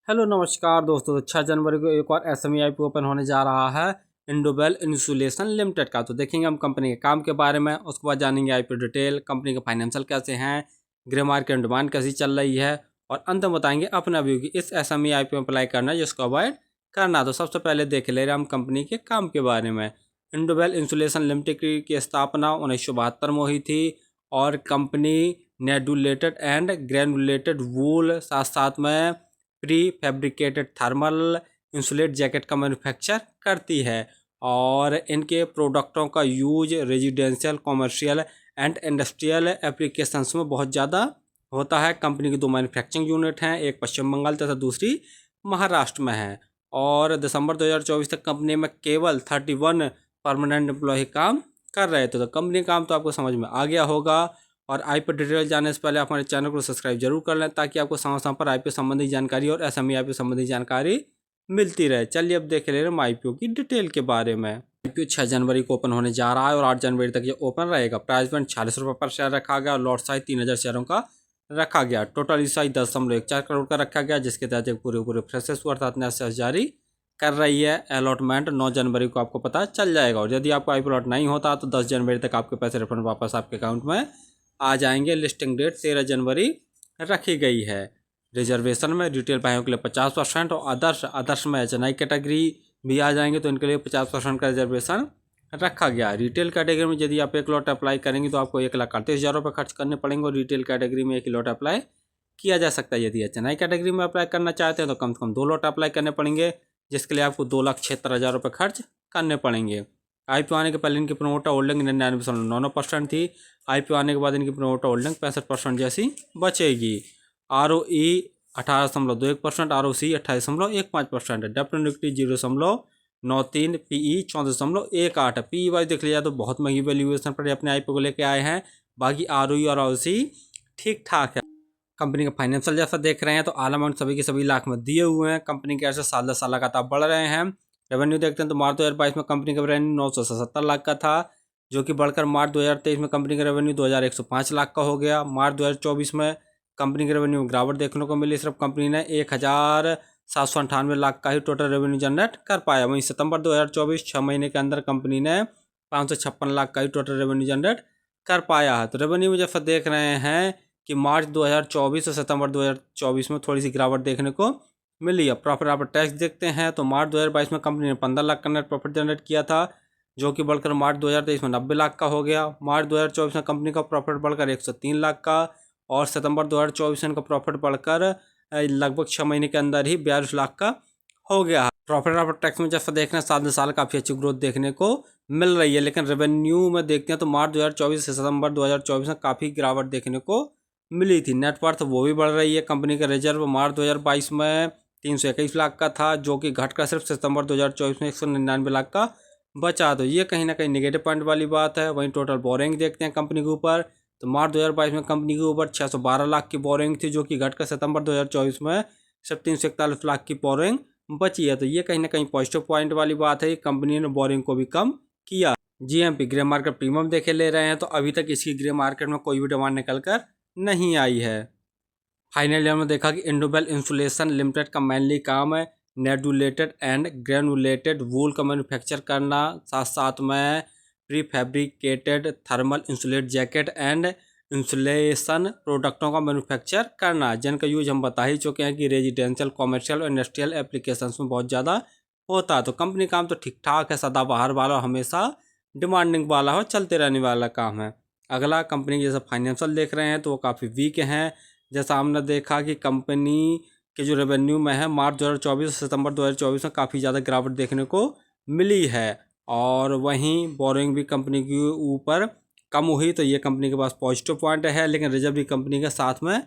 Hello नमस्कार दोस्तों। 6 जनवरी को एक और एसएमई आईपीओ ओपन होने जा रहा है इंडोबेल इंसुलेशन लिमिटेड का। तो देखेंगे हम कंपनी के काम के बारे में, उसके बाद जानेंगे आईपीओ डिटेल, कंपनी के फाइनेंशियल कैसे हैं, ग्रे मार्केट में डिमांड कैसी चल रही है, और अंत में बताएंगे अपना व्यू कि इस एसएमई आईपीओ में अप्लाई करना है जिसको अवॉइड करना। तो सबसे पहले देख ले रहे हम कंपनी के काम के बारे में। इंडोबेल इंसुलेशन लिमिटेड की स्थापना 1972 में हुई थी और कंपनी नेडुलेटेड एंड ग्रेनुलेटेड वूल साथ साथ में pre fabricated thermal insulate jacket का मैन्युफैक्चर करती है और इनके प्रोडक्टों का use residential, commercial and industrial applications में बहुत ज़्यादा होता है। कंपनी की 2 मैन्युफैक्चरिंग यूनिट हैं, एक पश्चिम बंगाल तथा दूसरी महाराष्ट्र में है और दिसंबर 2024 तक कंपनी में केवल 31 परमानेंट एम्प्लॉय काम कर रहे थे। तो कंपनी काम तो आपको समझ में आ गया होगा। और आईपीओ डिटेल जानने से पहले आप हमारे चैनल को सब्सक्राइब जरूर कर लें ताकि आपको समय समय पर आईपीओ संबंधी जानकारी और एसएमई आईपीओ संबंधी जानकारी मिलती रहे। चलिए अब देख ले रहे हैं आईपीओ की डिटेल के बारे में। आईपीओ 6 जनवरी को ओपन होने जा रहा है और 8 जनवरी तक ये ओपन रहेगा। प्राइस बैंड 46 रुपये पर शेयर रखा गया और लॉट साइज 3000 शेयरों का रखा गया। टोटल साइज 10.14 करोड़ का रखा गया, जिसके तहत एक पूरे प्रोसेस हुआ अर्थात शेयर जारी कर रही है। अलॉटमेंट 9 जनवरी को आपको पता चल जाएगा और यदि आपको आईपीओ लॉट नहीं होता तो 10 जनवरी तक आपके पैसे रिफंड वापस आपके अकाउंट में आ जाएंगे। लिस्टिंग डेट 13 जनवरी रखी गई है। रिजर्वेशन में रिटेल भाइयों के लिए 50% और आदर्श में एचएनआई कैटेगरी भी आ जाएंगे तो इनके लिए 50% का रिजर्वेशन रखा गया। रिटेल कैटेगरी में यदि आप एक लॉट अप्लाई करेंगे तो आपको 1,38,000 रुपये खर्च करने पड़ेंगे और रिटेल कैटेगरी में एक लॉट अप्लाई किया जा सकता है। यदि एचएनआई कैटेगरी में अप्लाई करना चाहते हैं तो कम से कम 2 लॉट अप्लाई करने पड़ेंगे, जिसके लिए आपको 2,76,000 रुपये खर्च करने पड़ेंगे। आईपीओ आने के पहले इनकी प्रोमोटर होल्डिंग 99.99% थी। आईपीओ आने के बाद इनकी प्रोमोटर होल्डिंग 65% जैसी बचेगी। आरओई 18.21%, आरओसी 28.15%, डेब्ट इक्विटी 0.93, पीई 34.18। पीई वाइज देख लिया तो बहुत महंगी वैल्यूएशन पर अपने आईपीओ को लेके आए हैं। बाकी आरओई और आरओसी ठीक ठाक है। कंपनी का फाइनेंशियल जैसा देख रहे हैं तो आल अमाउंट सभी के सभी लाख में दिए हुए हैं। कंपनी के ऐसे साल दर साल लगातार बढ़ रहे हैं। रेवेन्यू देखते हैं तो मार्च 2022 में कंपनी का रेवेन्यू 977 लाख का था, जो कि बढ़कर मार्च 2023 में कंपनी का रेवेन्यू 2105 लाख का हो गया। मार्च 2024 में कंपनी के रेवेन्यू में गिरावट देखने को मिली। सिर्फ कंपनी ने 1798 लाख का ही टोटल रेवेन्यू जनरेट कर पाया। वहीं सितंबर 2024 6 महीने के अंदर कंपनी ने 556 लाख का ही टोटल रेवेन्यू जनरेट कर पाया है। तो रेवेन्यू में जैसा देख रहे हैं कि मार्च 2024 और सितंबर 2024 में थोड़ी सी गिरावट देखने को मिली है। प्रॉफिट आफ्टर टैक्स देखते हैं तो मार्च 2022 में कंपनी ने 15 लाख का नेट प्रॉफिट जनरेट किया था, जो कि बढ़कर मार्च 2023 में 90 लाख का हो गया। मार्च 2024 में कंपनी का प्रॉफिट बढ़कर 103 लाख का और सितंबर 2024 में का प्रॉफिट बढ़कर लगभग 6 महीने के अंदर ही 42 लाख का हो गया। प्रॉफिट आफ्टर टैक्स में जैसा देख रहे हैं साल दर साल काफ़ी अच्छी ग्रोथ देखने को मिल रही है। लेकिन रेवेन्यू में देखते हैं तो मार्च 2024 से सितंबर 2024 में काफ़ी गिरावट देखने को मिली थी। नेटवर्थ वो भी बढ़ रही है। कंपनी का रिजर्व मार्च 2022 में 321 लाख का था, जो कि घटकर सिर्फ सितंबर 2024 में 199 लाख का बचा। तो ये कहीं ना कहीं नेगेटिव पॉइंट वाली बात है। वहीं टोटल बोरिंग देखते हैं कंपनी के ऊपर तो मार्च 2022 में कंपनी के ऊपर 612 लाख की बोरिंग थी, जो कि घटकर सितंबर 2024 में सिर्फ 341 लाख की बोरिंग बची है। तो ये कहीं ना कहीं पॉजिटिव पॉइंट वाली बात है कि कंपनी ने बोरिंग को भी कम किया। जीएमपी ग्रे मार्केट प्रीमियम देखे ले रहे हैं तो अभी तक इसकी ग्रे मार्केट में कोई भी डिमांड निकल कर नहीं आई है। फाइनली हमने देखा कि इंडोबेल इंसुलेशन लिमिटेड का मेनली काम है नेडुलेटेड एंड ग्रेनुलेटेड वूल का मैन्युफैक्चर करना, साथ साथ में pre fabricated thermal insulate jacket and insulation प्रोडक्टों का मैन्युफैक्चर करना, जिनका यूज हम बता ही चुके हैं कि रेजिडेंशियल, कमर्शियल और इंडस्ट्रियल एप्लीकेशंस में बहुत ज़्यादा होता है। तो कंपनी काम तो ठीक ठाक है, सदाबहार वाला, हमेशा डिमांडिंग वाला हो, चलते रहने वाला काम है। अगला कंपनी के जैसे फाइनेंशियल देख रहे हैं तो वो काफ़ी वीक हैं। जैसा हमने देखा कि कंपनी के जो रेवेन्यू में है मार्च 2024 से सितंबर 2024 में काफ़ी ज़्यादा गिरावट देखने को मिली है और वहीं बोरिंग भी कंपनी के ऊपर कम हुई। तो ये कंपनी के पास पॉजिटिव पॉइंट है, लेकिन रिजर्व भी कंपनी के साथ में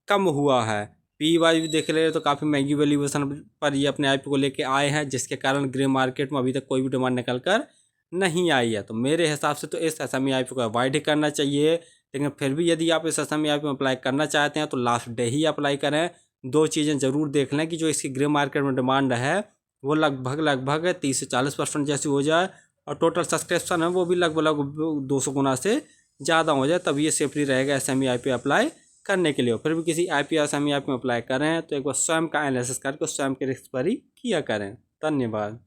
कम हुआ है। पी वाई भी देख ले तो काफ़ी महंगी वैल्यूएशन पर ये अपने आईपीओ को लेके आए हैं, जिसके कारण ग्रे मार्केट में अभी तक कोई भी डिमांड निकल कर नहीं आई है। तो मेरे हिसाब से तो इस एसएमई आईपीओ को अवॉइड ही करना चाहिए। लेकिन फिर भी यदि आप इस एसएमई आईपीओ में अप्लाई करना चाहते हैं तो लास्ट डे ही अप्लाई करें। 2 चीज़ें ज़रूर देख लें कि जो इसकी ग्रे मार्केट में डिमांड है वो लगभग 30 से 40% जैसी हो जाए और टोटल सब्सक्रिप्शन है वो भी लगभग 200 गुना से ज़्यादा हो जाए, तब ये सेफली रहेगा एसएमई आईपीओ अप्लाई करने के लिए हो, फिर भी किसी आईपी या एसएमई में अप्लाई करें तो एक बार स्वयं का एनालिसिस करके स्वयं के रिस्क पर ही किया करें। धन्यवाद।